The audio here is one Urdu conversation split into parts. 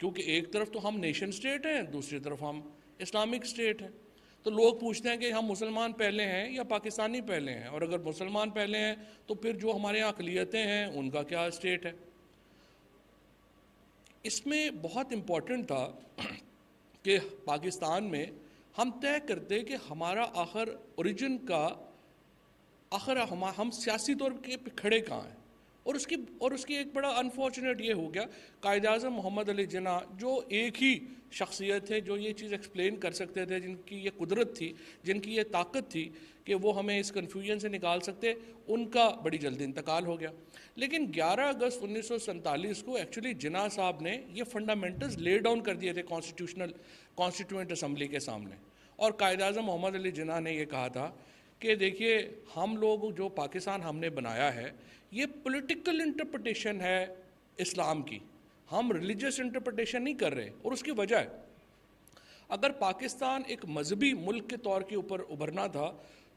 کیونکہ ایک طرف تو ہم نیشن سٹیٹ ہیں، دوسری طرف ہم اسلامک سٹیٹ ہیں. تو لوگ پوچھتے ہیں کہ ہم مسلمان پہلے ہیں یا پاکستانی پہلے ہیں، اور اگر مسلمان پہلے ہیں تو پھر جو ہمارے یہاں اقلیتیں ہیں ان کا کیا سٹیٹ ہے. اس میں بہت امپورٹنٹ تھا کہ پاکستان میں ہم طے کرتے کہ ہمارا آخر اوریجن کا آخر ہم سیاسی طور پہ کھڑے کہاں ہیں. اور اس کی ایک بڑا انفارچونیٹ یہ ہو گیا، قائد اعظم محمد علی جناح جو ایک ہی شخصیت تھے جو یہ چیز ایکسپلین کر سکتے تھے، جن کی یہ قدرت تھی، جن کی یہ طاقت تھی کہ وہ ہمیں اس کنفیوژن سے نکال سکتے، ان کا بڑی جلدی انتقال ہو گیا. لیکن 11 اگست 1947 کو ایکچولی جناح صاحب نے یہ فنڈامنٹلز لے ڈاؤن کر دیے تھے کانسٹیٹیوئنٹ اسمبلی کے سامنے. اور قائد اعظم محمد علی جناح نے یہ کہا تھا کہ دیکھیے ہم لوگ جو پاکستان ہم نے بنایا ہے یہ پولیٹیکل انٹرپریٹیشن ہے اسلام کی، ہم ریلیجس انٹرپریٹیشن نہیں کر رہے. اور اس کی وجہ ہے، اگر پاکستان ایک مذہبی ملک کے طور کے اوپر ابھرنا تھا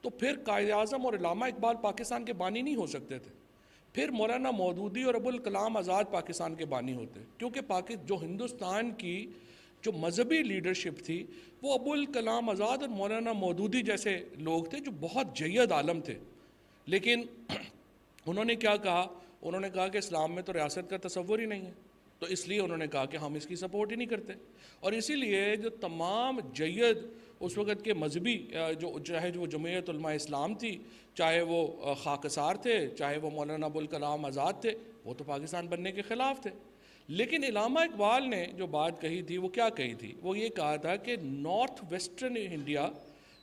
تو پھر قائد اعظم اور علامہ اقبال پاکستان کے بانی نہیں ہو سکتے تھے، پھر مولانا مودودی اور ابوالکلام آزاد پاکستان کے بانی ہوتے. کیونکہ جو ہندوستان کی جو مذہبی لیڈرشپ تھی وہ ابوالکلام آزاد اور مولانا مودودی جیسے لوگ تھے جو بہت جید عالم تھے. لیکن انہوں نے کیا کہا؟ انہوں نے کہا کہ اسلام میں تو ریاست کا تصور ہی نہیں ہے، تو اس لیے انہوں نے کہا کہ ہم اس کی سپورٹ ہی نہیں کرتے. اور اسی لیے جو تمام جید اس وقت کے مذہبی چاہے وہ جمعیت علماء اسلام تھی، چاہے وہ خاکسار تھے، چاہے وہ مولانا ابوالکلام آزاد تھے، وہ تو پاکستان بننے کے خلاف تھے. لیکن علامہ اقبال نے جو بات کہی تھی وہ کیا کہی تھی؟ وہ یہ کہا تھا کہ نارتھ ویسٹرن انڈیا،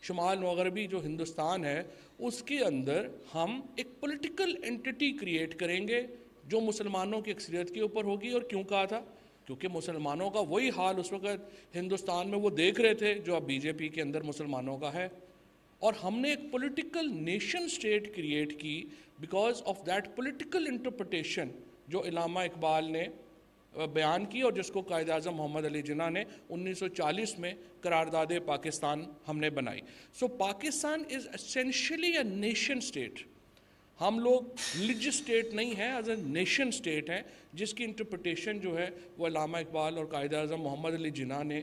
شمال مغربی جو ہندوستان ہے، اس کے اندر ہم ایک پولیٹیکل انٹیٹی کریٹ کریں گے جو مسلمانوں کی اکثریت کے اوپر ہوگی. اور کیوں کہا تھا؟ کیونکہ مسلمانوں کا وہی حال اس وقت ہندوستان میں وہ دیکھ رہے تھے جو اب بی جے پی کے اندر مسلمانوں کا ہے. اور ہم نے ایک پولیٹیکل نیشن سٹیٹ کریٹ کی because of that political interpretation جو علامہ اقبال نے بیان کی اور جس کو قائد اعظم محمد علی جناح نے 1940 میں قرارداد پاکستان ہم نے بنائی. So Pakistan is essentially a nation state. ہم لوگ ریلیجس سٹیٹ نہیں ہیں، ایز اے نیشن سٹیٹ ہیں، جس کی انٹرپریٹیشن جو ہے وہ علامہ اقبال اور قائد اعظم محمد علی جناح نے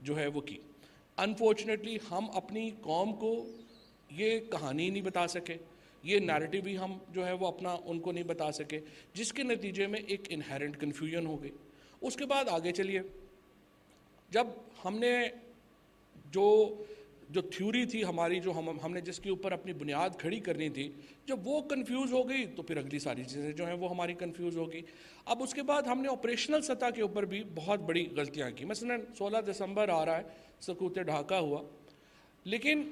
جو ہے وہ کی. انفارچونیٹلی ہم اپنی قوم کو یہ کہانی نہیں بتا سکے، یہ نیریٹو بھی ہم جو ہے وہ اپنا ان کو نہیں بتا سکے، جس کے نتیجے میں ایک انہیرنٹ کنفیوژن ہو گئی. اس کے بعد آگے چلیے، جب ہم نے جو تھیوری تھی ہماری، جو ہم نے جس کے اوپر اپنی بنیاد کھڑی کرنی تھی، جب وہ کنفیوز ہو گئی تو پھر اگلی ساری چیزیں جو ہیں وہ ہماری کنفیوز ہو گئی. اب اس کے بعد ہم نے آپریشنل سطح کے اوپر بھی بہت بڑی غلطیاں کی. مثلا 16 دسمبر آ رہا ہے، سقوط ڈھاکہ ہوا، لیکن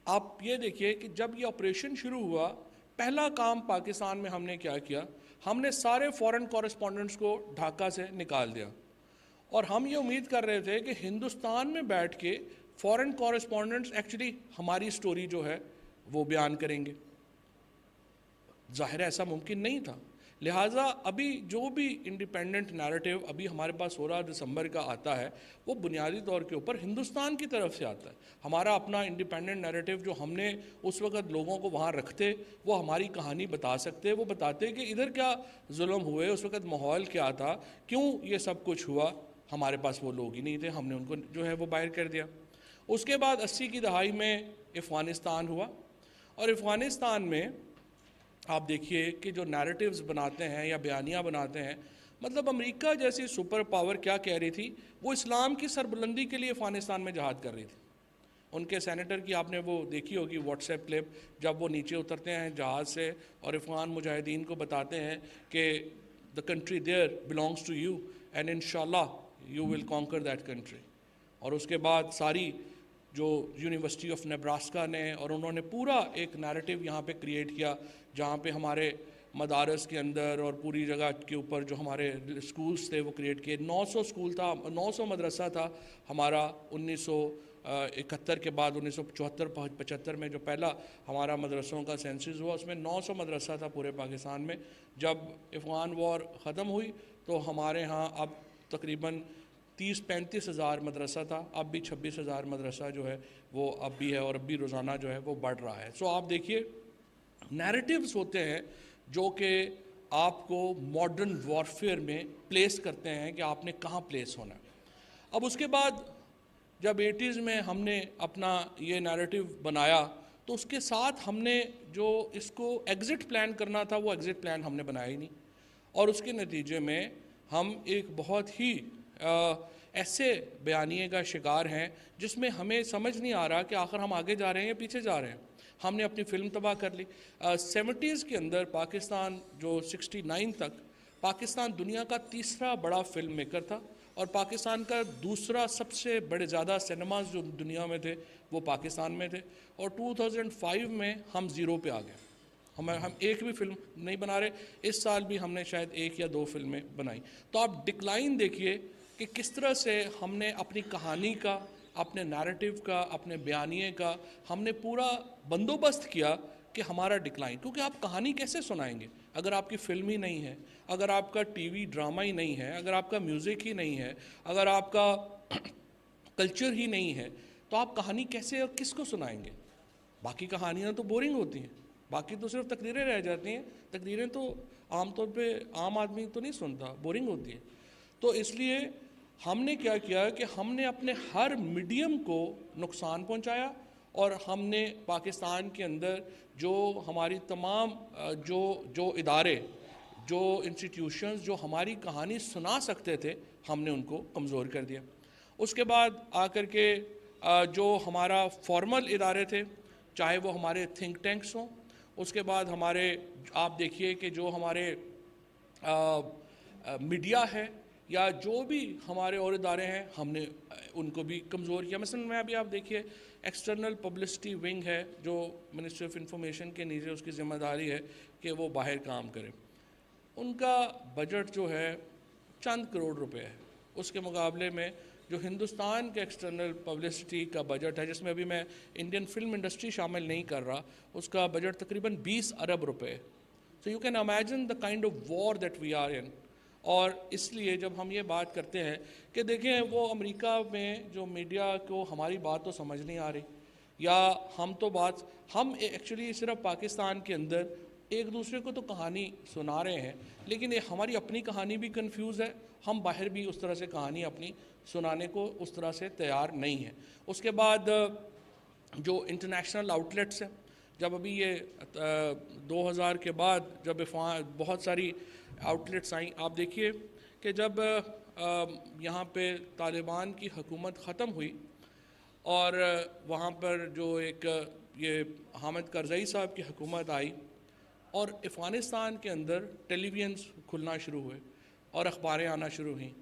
آپ یہ دیکھیے کہ جب یہ آپریشن شروع ہوا، پہلا کام پاکستان میں ہم نے کیا کیا؟ ہم نے سارے فورن کورسپونڈنٹس کو ڈھاکہ سے نکال دیا. اور ہم یہ امید کر رہے تھے کہ ہندوستان میں بیٹھ کے فورن کورسپونڈنٹس ایکچولی ہماری سٹوری جو ہے وہ بیان کریں گے. ظاہر ایسا ممکن نہیں تھا. لہٰذا ابھی جو بھی انڈیپینڈنٹ نیریٹو ابھی ہمارے پاس 16 دسمبر کا آتا ہے وہ بنیادی طور کے اوپر ہندوستان کی طرف سے آتا ہے. ہمارا اپنا انڈیپینڈنٹ نیریٹو جو ہم نے اس وقت لوگوں کو وہاں رکھتے، وہ ہماری کہانی بتا سکتے، وہ بتاتے کہ ادھر کیا ظلم ہوئے، اس وقت ماحول کیا تھا، کیوں یہ سب کچھ ہوا. ہمارے پاس وہ لوگ ہی نہیں تھے، ہم نے ان کو جو ہے وہ باہر کر دیا. اس کے بعد 80 کی دہائی میں افغانستان ہوا، اور افغانستان میں آپ دیکھیے کہ جو نیریٹیوز بناتے ہیں یا بیانیاں بناتے ہیں، مطلب امریکہ جیسی سپر پاور کیا کہہ رہی تھی؟ وہ اسلام کی سربلندی کے لیے افغانستان میں جہاد کر رہی تھی. ان کے سینیٹر کی آپ نے وہ دیکھی ہوگی واٹس ایپ کلپ، جب وہ نیچے اترتے ہیں جہاز سے اور افغان مجاہدین کو بتاتے ہیں کہ the country there belongs to you and inshallah you will conquer that country. اور اس کے بعد ساری جو یونیورسٹی آف نیبراسکا نے اور انہوں نے پورا ایک نیریٹو یہاں پہ کریٹ کیا، جہاں پہ ہمارے مدارس کے اندر اور پوری جگہ کے اوپر جو ہمارے سکولز تھے وہ کریٹ کیے. 900 سکول تھا، 900 مدرسہ تھا ہمارا. 1971 کے بعد 1974-75 میں جو پہلا ہمارا مدرسوں کا سینسس ہوا، اس میں 900 مدرسہ تھا پورے پاکستان میں. جب افغان وار ختم ہوئی تو ہمارے ہاں اب تقریباً 30-35 ہزار مدرسہ تھا، اب بھی 26 ہزار مدرسہ جو ہے وہ اب بھی ہے، اور اب بھی روزانہ جو ہے وہ بڑھ رہا ہے. سو آپ دیکھیے نیریٹیوز ہوتے ہیں جو کہ آپ کو ماڈرن وارفیئر میں پلیس کرتے ہیں کہ آپ نے کہاں پلیس ہونا ہے. اب اس کے بعد جب 80s میں ہم نے اپنا یہ نیریٹو بنایا تو اس کے ساتھ ہم نے جو اس کو ایگزٹ پلان کرنا تھا وہ ایگزٹ پلان ہم نے بنایا ہی نہیں, اور اس کے نتیجے میں ہم ایک بہت ہی ایسے بیانیے کا شکار ہیں جس میں ہمیں سمجھ نہیں آ رہا کہ آخر ہم آگے جا رہے ہیں یا پیچھے جا رہے ہیں. ہم نے اپنی فلم تباہ کر لی. 70s کے اندر پاکستان جو 69 تک پاکستان دنیا کا تیسرا بڑا فلم میکر تھا, اور پاکستان کا دوسرا سب سے بڑے زیادہ سینماز جو دنیا میں تھے وہ پاکستان میں تھے, اور 2005 میں ہم زیرو پہ آ گئے. ہم ایک بھی فلم نہیں بنا رہے. اس سال بھی ہم نے شاید 1 یا 2 فلمیں بنائی. تو آپ ڈکلائن دیکھیے کہ کس طرح سے ہم نے اپنی کہانی کا, اپنے نیریٹو کا, اپنے بیانیے کا ہم نے پورا بندوبست کیا کہ ہمارا ڈکلائن, کیونکہ آپ کہانی کیسے سنائیں گے اگر آپ کی فلم ہی نہیں ہے, اگر آپ کا ٹی وی ڈرامہ ہی نہیں ہے, اگر آپ کا میوزک ہی نہیں ہے, اگر آپ کا کلچر ہی نہیں ہے, تو آپ کہانی کیسے اور کس کو سنائیں گے؟ باقی کہانیاں تو بورنگ ہوتی ہیں, باقی تو صرف تقریریں رہ جاتی ہیں. تقریریں تو عام طور پہ عام آدمی تو نہیں سنتا, بورنگ ہوتی ہے. تو اس لیے ہم نے کیا کیا کہ ہم نے اپنے ہر میڈیم کو نقصان پہنچایا, اور ہم نے پاکستان کے اندر جو ہماری تمام جو ادارے, جو انسٹیٹیوشنز جو ہماری کہانی سنا سکتے تھے, ہم نے ان کو کمزور کر دیا. اس کے بعد آ کر کے جو ہمارا فارمل ادارے تھے, چاہے وہ ہمارے تھنک ٹینکس ہوں, اس کے بعد ہمارے آپ دیکھیے کہ جو ہمارے میڈیا ہے یا جو بھی ہمارے اور ادارے ہیں, ہم نے ان کو بھی کمزور کیا. مثلا میں ابھی آپ دیکھیے ایکسٹرنل پبلسٹی ونگ ہے جو منسٹری آف انفارمیشن کے نیچے اس کی ذمہ داری ہے کہ وہ باہر کام کرے. ان کا بجٹ جو ہے چند کروڑ روپے ہے, اس کے مقابلے میں جو ہندوستان کے ایکسٹرنل پبلسٹی کا بجٹ ہے, جس میں ابھی میں انڈین فلم انڈسٹری شامل نہیں کر رہا, اس کا بجٹ تقریباً 20 ارب روپے. So you can imagine the kind of war that we are in. اور اس لیے جب ہم یہ بات کرتے ہیں کہ دیکھیں وہ امریکہ میں جو میڈیا کو ہماری بات تو سمجھ نہیں آ رہی, یا ہم ایکچولی صرف پاکستان کے اندر ایک دوسرے کو تو کہانی سنا رہے ہیں, لیکن یہ ہماری اپنی کہانی بھی کنفیوز ہے, ہم باہر بھی اس طرح سے کہانی اپنی سنانے کو اس طرح سے تیار نہیں ہیں. اس کے بعد جو انٹرنیشنل آؤٹلیٹس ہیں, جب ابھی یہ 2000 کے بعد جب بہت ساری آؤٹلیٹس آئیں, آپ دیکھیے کہ جب یہاں پہ طالبان کی حکومت ختم ہوئی اور وہاں پر جو ایک یہ حامد کرزئی صاحب کی حکومت آئی, اور افغانستان کے اندر ٹیلی ویژنز کھلنا شروع ہوئے اور اخباریں آنا شروع ہوئیں.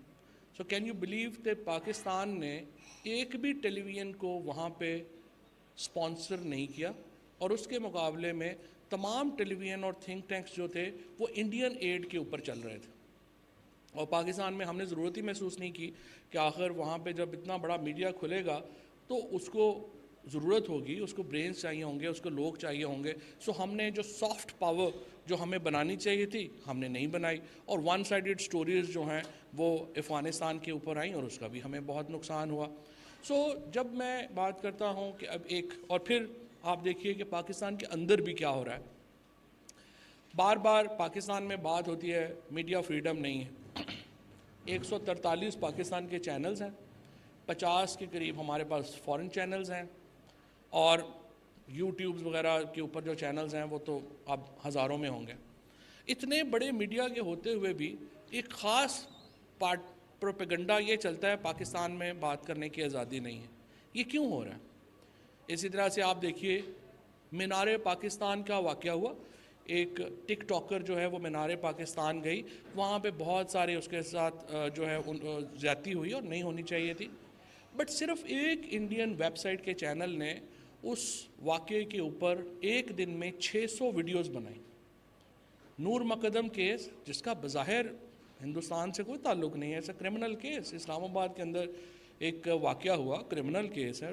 سو کین یو بلیو کہ پاکستان نے ایک بھی ٹیلی ویژن کو وہاں پہ سپانسر نہیں کیا, اور اس کے مقابلے میں تمام ٹیلی ویژن اور تھنک ٹینکس جو تھے وہ انڈین ایڈ کے اوپر چل رہے تھے. اور پاکستان میں ہم نے ضرورت ہی محسوس نہیں کی کہ آخر وہاں پہ جب اتنا بڑا میڈیا کھلے گا تو اس کو ضرورت ہوگی, اس کو برینز چاہیے ہوں گے, اس کو لوگ چاہیے ہوں گے. سو ہم نے جو سافٹ پاور جو ہمیں بنانی چاہیے تھی ہم نے نہیں بنائی, اور ون سائیڈڈ سٹوریز جو ہیں وہ افغانستان کے اوپر آئیں, اور اس کا بھی ہمیں بہت نقصان ہوا. سو جب میں بات کرتا ہوں کہ اب اور پھر آپ دیکھیے کہ پاکستان کے اندر بھی کیا ہو رہا ہے. بار بار پاکستان میں بات ہوتی ہے میڈیا فریڈم نہیں ہے. 143 پاکستان کے چینلز ہیں, 50 کے قریب ہمارے پاس فارن چینلز ہیں, اور یوٹیوبز وغیرہ کے اوپر جو چینلز ہیں وہ تو اب ہزاروں میں ہوں گے. اتنے بڑے میڈیا کے ہوتے ہوئے بھی ایک خاص پروپیگنڈا یہ چلتا ہے پاکستان میں بات کرنے کی آزادی نہیں ہے. یہ کیوں ہو رہا ہے؟ اسی طرح سے آپ دیکھیے مینار پاکستان کا واقعہ ہوا, ایک ٹک ٹاکر جو ہے وہ مینار پاکستان گئی, وہاں پہ بہت سارے اس کے ساتھ جو ہے زیادتی ہوئی اور نہیں ہونی چاہیے تھی, بٹ صرف ایک انڈین ویب سائٹ کے چینل نے اس واقعے کے اوپر ایک دن میں 600 ویڈیوز بنائیں. نور مقدم کیس, جس کا بظاہر ہندوستان سے کوئی تعلق نہیں ہے, ایسا کرمنل کیس اسلام آباد کے اندر ایک واقعہ ہوا, کرمنل کیس ہے,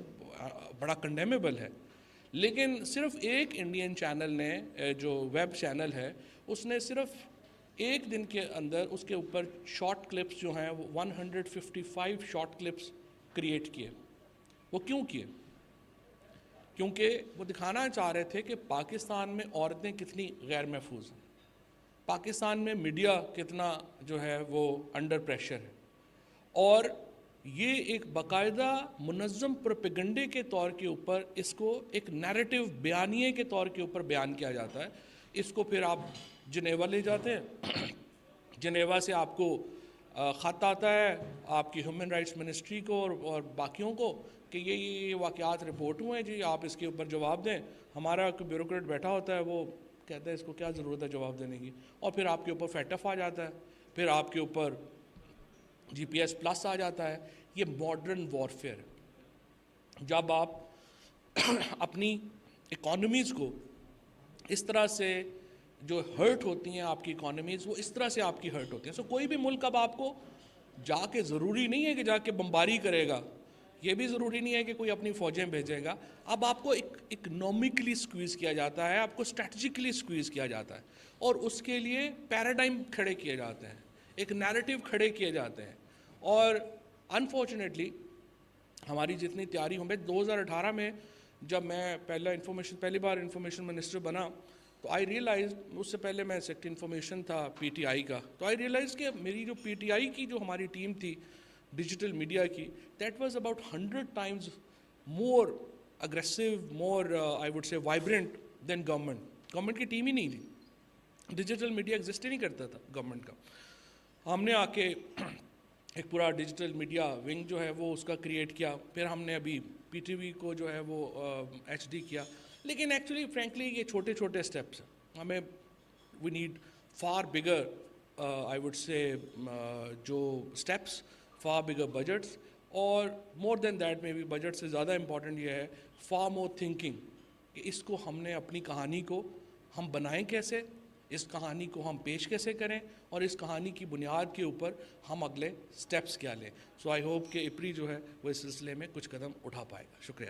بڑا کنڈیمیبل ہے, لیکن صرف ایک انڈین چینل نے جو ویب چینل ہے اس نے صرف ایک دن کے اندر اس کے اوپر شارٹ کلپس جو ہیں وہ 155 شارٹ کلپس کریٹ کیے. وہ کیوں کیے؟ کیونکہ وہ دکھانا چاہ رہے تھے کہ پاکستان میں عورتیں کتنی غیر محفوظ ہیں. پاکستان میں میڈیا کتنا جو ہے وہ انڈر پریشر ہے، اور یہ ایک باقاعدہ منظم پروپیگنڈے کے طور کے اوپر اس کو ایک نیریٹو بیانیے کے طور کے اوپر بیان کیا جاتا ہے. اس کو پھر آپ جنیوا لے جاتے ہیں، جنیوا سے آپ کو خط آتا ہے آپ کی ہیومن رائٹس منسٹری کو اور باقیوں کو کہ یہ واقعات رپورٹ ہوئے ہیں جی، آپ اس کے اوپر جواب دیں. ہمارا کوئی بیوروکریٹ بیٹھا ہوتا ہے، وہ کہتا ہے اس کو کیا ضرورت ہے جواب دینے کی، اور پھر آپ کے اوپر فیٹف آ جاتا ہے، پھر آپ کے اوپر جی پی ایس پلس آ جاتا ہے. یہ ماڈرن وارفیئر ہے. جب آپ اپنی اکانومیز کو اس طرح سے جو ہرٹ ہوتی ہیں، آپ کی اکانومیز وہ اس طرح سے آپ کی ہرٹ ہوتی ہیں. کوئی بھی ملک اب آپ کو جا کے ضروری نہیں ہے کہ جا کے بمباری کرے گا، یہ بھی ضروری نہیں ہے کہ کوئی اپنی فوجیں بھیجے گا. اب آپ کو اکنامکلی سکویز کیا جاتا ہے، آپ کو اسٹریٹجکلی سکویز کیا جاتا ہے، اور اس کے لیے پیراڈائم کھڑے کیے جاتے ہیں، ایک نیریٹو کھڑے کیے جاتے ہیں. اور انفارچونیٹلی ہماری جتنی تیاری ہوں، 2018 میں جب میں پہلی بار انفارمیشن منسٹر بنا تو آئی ریئلائز، اس سے پہلے میں سیکٹری انفارمیشن تھا پی ٹی آئی کا، تو آئی ریئلائز کہ میری جو پی ٹی آئی کی جو ہماری ٹیم تھی ڈیجیٹل میڈیا کی، that was about 100 times more aggressive, more I would say vibrant than government کی ٹیم ہی نہیں تھی. ڈیجیٹل میڈیا ایگزسٹ ہی نہیں کرتا تھا گورنمنٹ کا. ہم نے آ کے ایک پورا ڈیجیٹل میڈیا ونگ جو ہے وہ اس کا کریٹ کیا. پھر ہم نے ابھی پی ٹی وی کو جو ہے وہ ایچ ڈی کیا. لیکن ایکچولی فرینکلی یہ چھوٹے چھوٹے اسٹیپس ہیں. ہمیں we need far bigger I would say جو اسٹیپس، فار بگر بجٹس، اور مور دین دیٹ میں بھی بجٹ سے زیادہ امپورٹنٹ یہ ہے فار مور تھنکنگ کہ اس کو ہم نے اپنی کہانی کو ہم بنائیں کیسے، اس کہانی کو ہم پیش کیسے کریں، اور اس کہانی کی بنیاد کے اوپر ہم اگلے سٹیپس کیا لیں. سو آئی ہوپ کہ اپری جو ہے وہ اس سلسلے میں کچھ قدم اٹھا پائے گا. شکریہ.